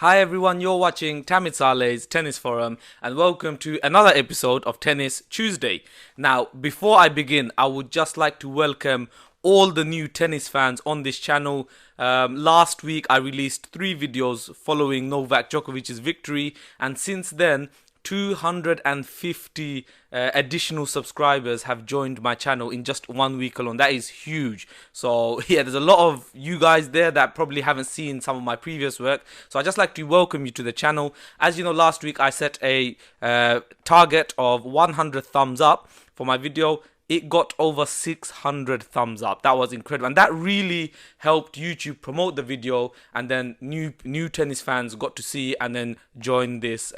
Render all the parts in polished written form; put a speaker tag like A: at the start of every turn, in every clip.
A: Hi everyone, you're watching Tamit Saleh's Tennis Forum and welcome to another episode of Tennis Tuesday. Now, before I begin, I would just like to welcome all the new tennis fans on this channel. Last week I released 3 videos following Novak Djokovic's victory, and since then 250 additional subscribers have joined my channel in just 1 week alone. That is huge. So yeah, there's a lot of you guys there that probably haven't seen some of my previous work. So I just like to welcome you to the channel. As you know, last week I set a target of 100 thumbs up for my video. It got over 600 thumbs up. That was incredible, and that really helped YouTube promote the video, and then new tennis fans got to see and then join this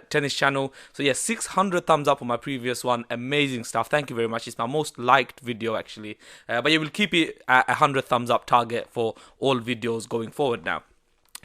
A: tennis channel. So yeah, 600 thumbs up on my previous one. Amazing stuff. Thank you very much. It's my most liked video actually, but you will keep it at 100 thumbs up target for all videos going forward now.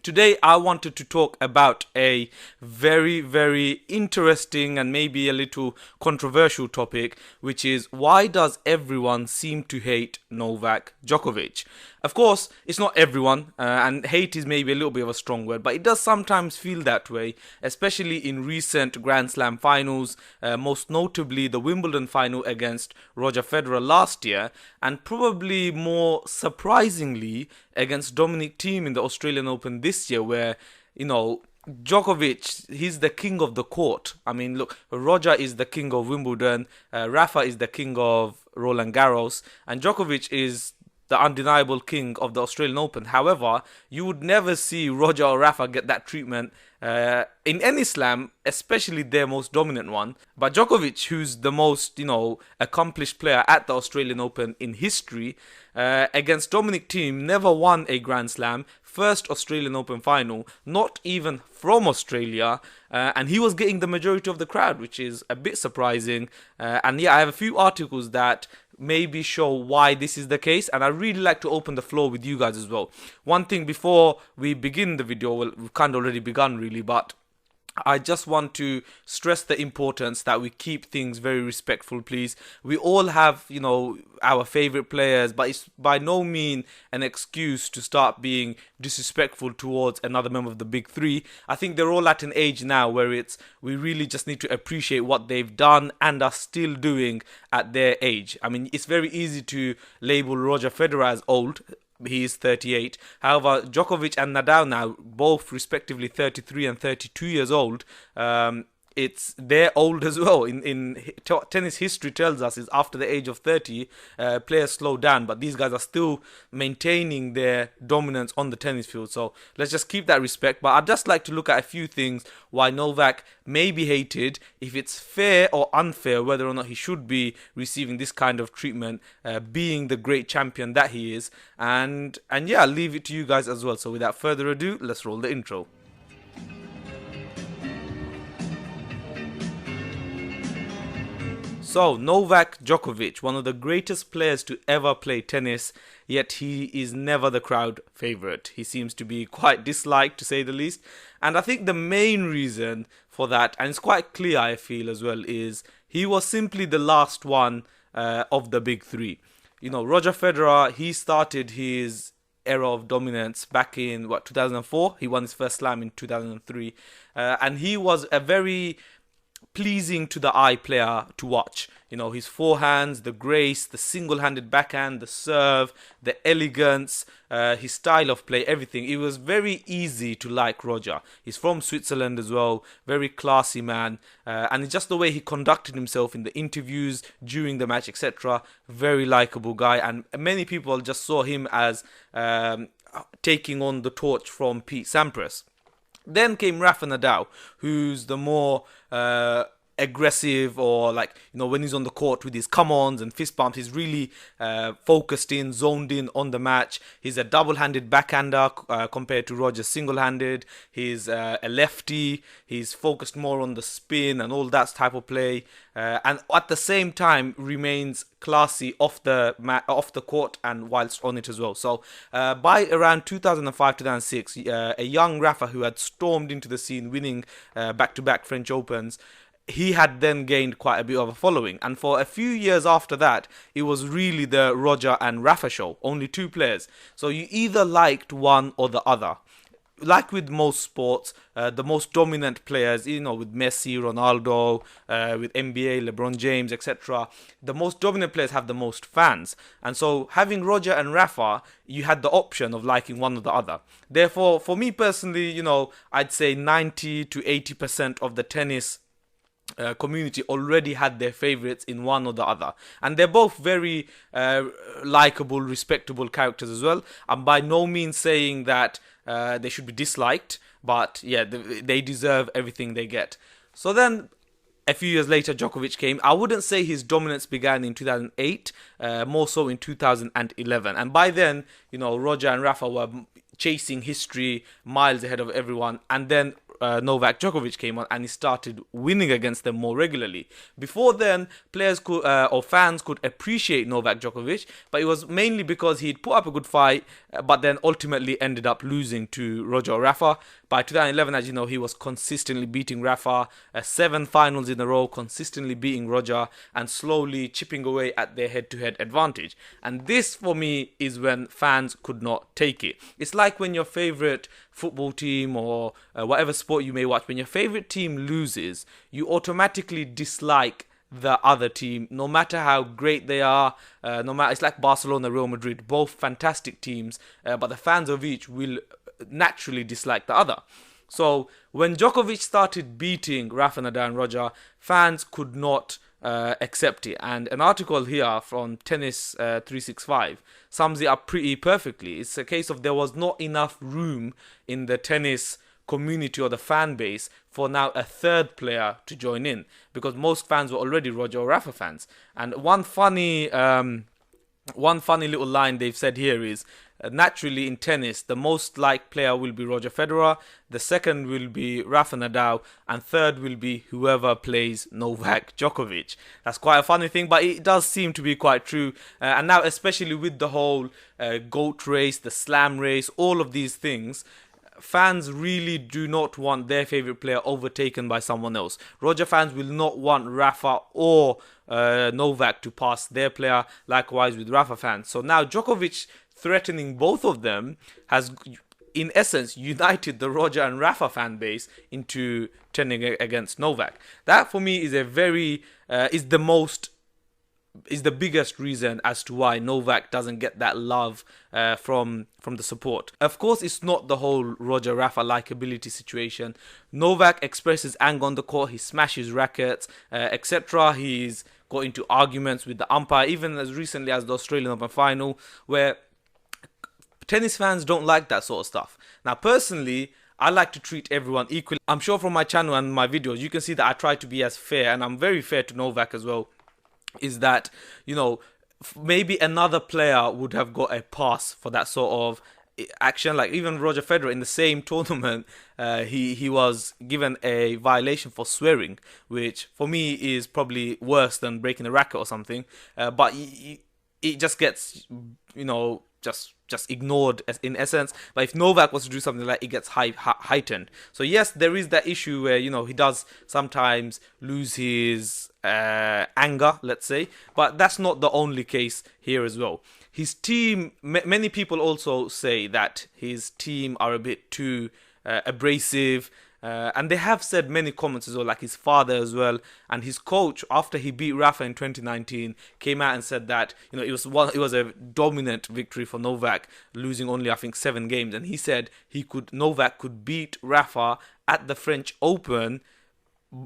A: Today I wanted to talk about a very interesting and maybe a little controversial topic, which is why does everyone seem to hate Novak Djokovic? Of course, it's not everyone, and hate is maybe a little bit of a strong word, but it does sometimes feel that way, especially in recent Grand Slam finals, most notably the Wimbledon final against Roger Federer last year, and probably more surprisingly against Dominic Thiem in the Australian Open this year, where, you know, Djokovic, he's the king of the court. I mean, look, Roger is the king of Wimbledon, Rafa is the king of Roland Garros, and Djokovic is the undeniable king of the Australian Open. However, you would never see Roger or Rafa get that treatment in any slam, especially their most dominant one. But Djokovic, who's the most, accomplished player at the Australian Open in history, against Dominic Thiem, never won a Grand Slam, first Australian Open final, not even from Australia, and he was getting the majority of the crowd, which is a bit surprising. And yeah, I have a few articles that maybe show why this is the case, and I really like to open the floor with you guys as well. One thing before we begin the video, well, we've kind of already begun really, but I just want to stress the importance that we keep things very respectful, please. We all have, our favorite players, but it's by no means an excuse to start being disrespectful towards another member of the big three. I think they're all at an age now where we really just need to appreciate what they've done and are still doing at their age. I mean, it's very easy to label Roger Federer as old. He is 38. However, Djokovic and Nadal now, both respectively 33 and 32 years old, they're old as well. In tennis history tells us is after the age of 30, players slow down, but these guys are still maintaining their dominance on the tennis field. So let's just keep that respect. But I'd just like to look at a few things why Novak may be hated, if it's fair or unfair, whether or not he should be receiving this kind of treatment, being the great champion that he is. And yeah, I'll leave it to you guys as well. So without further ado, let's roll the intro. So, Novak Djokovic, one of the greatest players to ever play tennis, yet he is never the crowd favourite. He seems to be quite disliked, to say the least. And I think the main reason for that, and it's quite clear I feel as well, is he was simply the last one of the big three. Roger Federer, he started his era of dominance back in, 2004? He won his first slam in 2003. And he was a very pleasing to the eye player to watch. His forehands, the grace, the single-handed backhand, the serve, the elegance, his style of play, everything. It was very easy to like Roger. He's from Switzerland as well, very classy man, and it's just the way he conducted himself in the interviews, during the match, etc. Very likable guy, and many people just saw him as taking on the torch from Pete Sampras. Then came Rafa Nadal, who's the more aggressive, or when he's on the court with his come-ons and fist bumps, he's really focused in, zoned in on the match. He's a double-handed backhander compared to Roger's single-handed. He's a lefty. He's focused more on the spin and all that type of play, and at the same time remains classy off the court and whilst on it as well. So by around 2005-2006, a young Rafa who had stormed into the scene, winning back-to-back French Opens, he had then gained quite a bit of a following. And for a few years after that, it was really the Roger and Rafa show. Only two players. So you either liked one or the other. like with most sports, the most dominant players, with Messi, Ronaldo, with NBA, LeBron James, etc., the most dominant players have the most fans. And so having Roger and Rafa, you had the option of liking one or the other. Therefore, for me personally, I'd say 90 to 80% of the tennis community already had their favorites in one or the other, and they're both very likable, respectable characters as well. I'm by no means saying that they should be disliked, but yeah, they deserve everything they get. So then a few years later, Djokovic came. I wouldn't say his dominance began in 2008, more so in 2011. And by then, Roger and Rafa were chasing history miles ahead of everyone. And then Novak Djokovic came on and he started winning against them more regularly. Before then, players could or fans could appreciate Novak Djokovic, but it was mainly because he'd put up a good fight, but then ultimately ended up losing to Roger or Rafa. By 2011, as you know, he was consistently beating Rafa, 7 finals in a row, consistently beating Roger, and slowly chipping away at their head-to-head advantage. And this, for me, is when fans could not take it. It's like when your favorite football team or whatever sport you may watch, when your favorite team loses, you automatically dislike the other team, no matter how great they are. It's like Barcelona, Real Madrid, both fantastic teams, but the fans of each will naturally dislike the other. So when Djokovic started beating Rafa Nadal and Roger, fans could not accept it. And an article here from Tennis 365 sums it up pretty perfectly. It's a case of there was not enough room in the tennis community or the fan base for now a third player to join in, because most fans were already Roger or Rafa fans. And one funny little line they've said here is, naturally in tennis, the most liked player will be Roger Federer, the second will be Rafa Nadal, and third will be whoever plays Novak Djokovic. That's quite a funny thing, but it does seem to be quite true. And now, especially with the whole GOAT race, the slam race, all of these things, fans really do not want their favorite player overtaken by someone else. Roger fans will not want Rafa or Novak to pass their player, likewise with Rafa fans. So now Djokovic threatening both of them has, in essence, united the Roger and Rafa fan base into turning against Novak. That for me is is the biggest reason as to why Novak doesn't get that love from the support. Of course, it's not the whole Roger Rafa likability situation. Novak expresses anger on the court, he smashes rackets, etc. He's got into arguments with the umpire, even as recently as the Australian Open final, where tennis fans don't like that sort of stuff. Now, personally, I like to treat everyone equally. I'm sure from my channel and my videos, you can see that I try to be as fair, and I'm very fair to Novak as well. Is that, maybe another player would have got a pass for that sort of action. Like even Roger Federer in the same tournament, he was given a violation for swearing, which for me is probably worse than breaking a racket or something. But it just gets, just ignored in essence. But if Novak was to do something like, it gets heightened. So yes, there is that issue where he does sometimes lose his anger, let's say, but that's not the only case here as well. His team, many people also say that his team are a bit too abrasive. And they have said many comments as well, like his father as well, and his coach, after he beat Rafa in 2019, came out and said that it was a dominant victory for Novak, losing only I think 7 games, and he said Novak could beat Rafa at the French Open,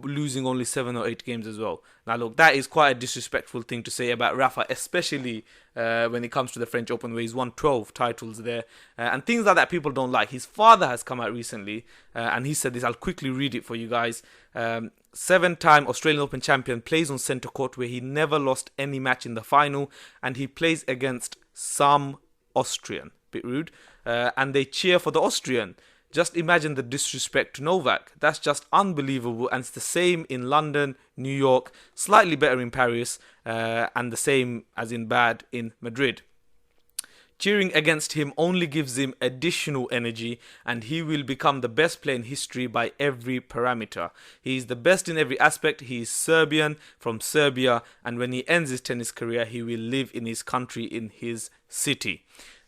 A: losing only 7 or 8 games as well. Now look, that is quite a disrespectful thing to say about Rafa, especially when it comes to the French Open, where he's won 12 titles there, and things like that people don't like. His father has come out recently and he said this. I'll quickly read it for you guys. 7-time Australian Open champion plays on centre court where he never lost any match in the final, and he plays against some Austrian, bit rude, and they cheer for the Austrian. Just imagine the disrespect to Novak. That's just unbelievable. And it's the same in London, New York, slightly better in Paris, and the same as in bad in Madrid. Cheering against him only gives him additional energy, and he will become the best player in history by every parameter. He is the best in every aspect. He is Serbian, from Serbia, and when he ends his tennis career, he will live in his country, in his city.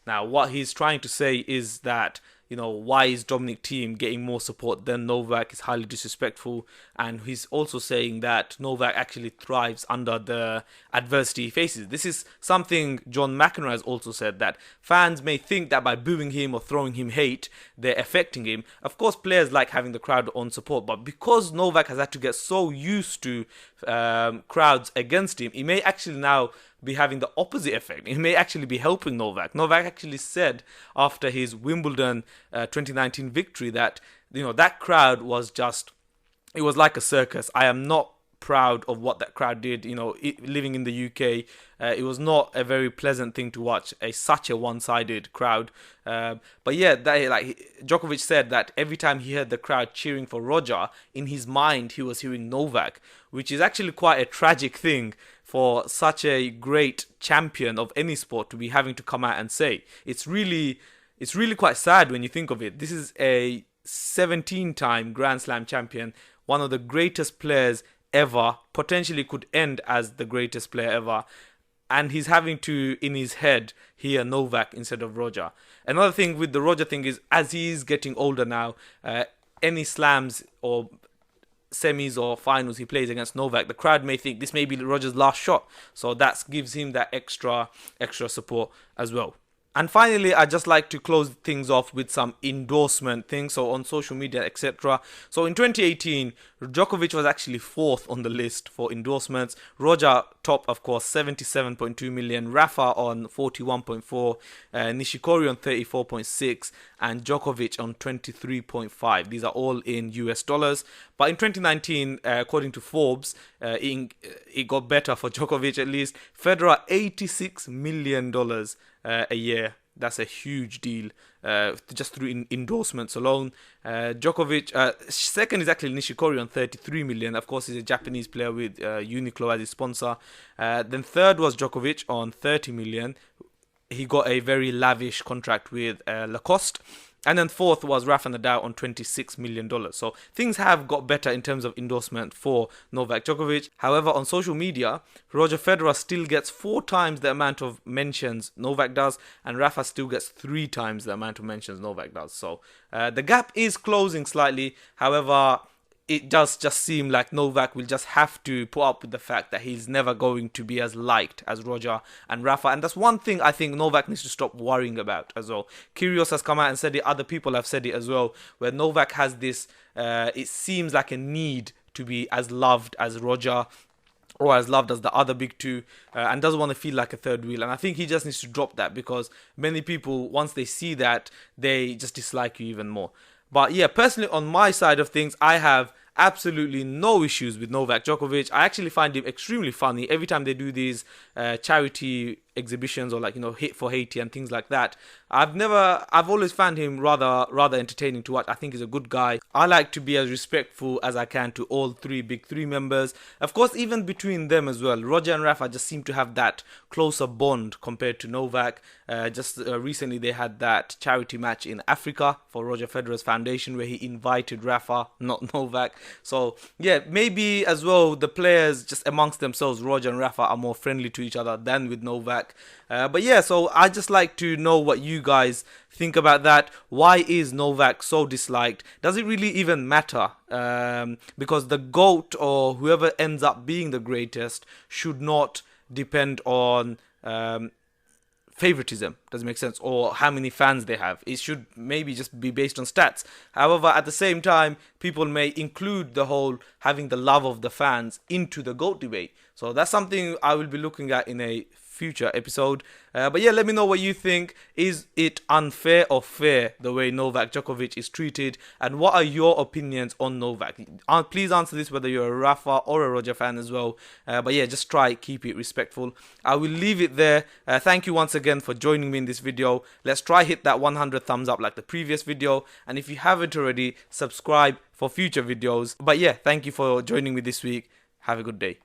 A: Now, what he's trying to say is that why is Dominic Thiem getting more support than Novak is highly disrespectful. And he's also saying that Novak actually thrives under the adversity he faces. This is something John McEnroe has also said, that fans may think that by booing him or throwing him hate, they're affecting him. Of course, players like having the crowd on support, but because Novak has had to get so used to crowds against him, he may actually now be having the opposite effect. It may actually be helping Novak. Novak actually said after his Wimbledon 2019 victory that that crowd was it was like a circus. I am not proud of what that crowd did. Living in the UK, it was not a very pleasant thing to watch. Such a one-sided crowd. But yeah, Djokovic said that every time he heard the crowd cheering for Roger, in his mind he was hearing Novak, which is actually quite a tragic thing for such a great champion of any sport to be having to come out and say. It's really quite sad when you think of it. This is a 17-time Grand Slam champion, one of the greatest players ever, potentially could end as the greatest player ever, and he's having to, in his head, hear Novak instead of Roger. Another thing with the Roger thing is, as he's getting older now, any slams or semis or finals he plays against Novak, the crowd may think this may be Roger's last shot, so that gives him that extra support as well. And finally, I'd just like to close things off with some endorsement things, so on social media, etc. So in 2018, Djokovic was actually fourth on the list for endorsements. Roger top, of course, 77.2 million. Rafa on 41.4. Nishikori on 34.6. And Djokovic on 23.5. These are all in US dollars. But in 2019, according to Forbes, it got better for Djokovic at least. Federer, $86 million a year. That's a huge deal, just through endorsements alone. Djokovic, second is actually Nishikori on 33 million. Of course, he's a Japanese player with Uniqlo as his sponsor. Then third was Djokovic on 30 million. He got a very lavish contract with Lacoste. And then fourth was Rafa Nadal on $26 million. So things have got better in terms of endorsement for Novak Djokovic. However, on social media, Roger Federer still gets 4 times the amount of mentions Novak does, and Rafa still gets 3 times the amount of mentions Novak does. So the gap is closing slightly. However, it does just seem like Novak will just have to put up with the fact that he's never going to be as liked as Roger and Rafa. And that's one thing I think Novak needs to stop worrying about as well. Kyrgios has come out and said it, other people have said it as well, where Novak has this, it seems like a need to be as loved as Roger or as loved as the other big two, and doesn't want to feel like a third wheel. And I think he just needs to drop that, because many people, once they see that, they just dislike you even more. But yeah, personally, on my side of things, I have absolutely no issues with Novak Djokovic. I actually find him extremely funny every time they do these charity exhibitions, or hit for Haiti and things like that. I've always found him rather entertaining to watch. I think he's a good guy. I like to be as respectful as I can to all 3 big 3 members. Of course, even between them as well, Roger and Rafa just seem to have that closer bond compared to Novak. Recently they had that charity match in Africa for Roger Federer's foundation, where he invited Rafa, not Novak. So yeah, maybe as well the players just amongst themselves, Roger and Rafa, are more friendly to each other than with Novak. But yeah, so I just like to know what you guys think about that. Why is Novak so disliked? Does it really even matter? Because the GOAT, or whoever ends up being the greatest, should not depend on favoritism. Doesn't make sense, or how many fans they have. It should maybe just be based on stats. However, at the same time, people may include the whole having the love of the fans into the GOAT debate. So that's something I will be looking at in a future episode. But yeah, let me know what you think. Is it unfair or fair the way Novak Djokovic is treated? And what are your opinions on Novak? Please answer this, whether you're a Rafa or a Roger fan as well. But yeah, just keep it respectful. I will leave it there. Thank you once again for joining me in this video. Let's hit that 100 thumbs up like the previous video. And if you haven't already, subscribe for future videos. But yeah, thank you for joining me this week. Have a good day.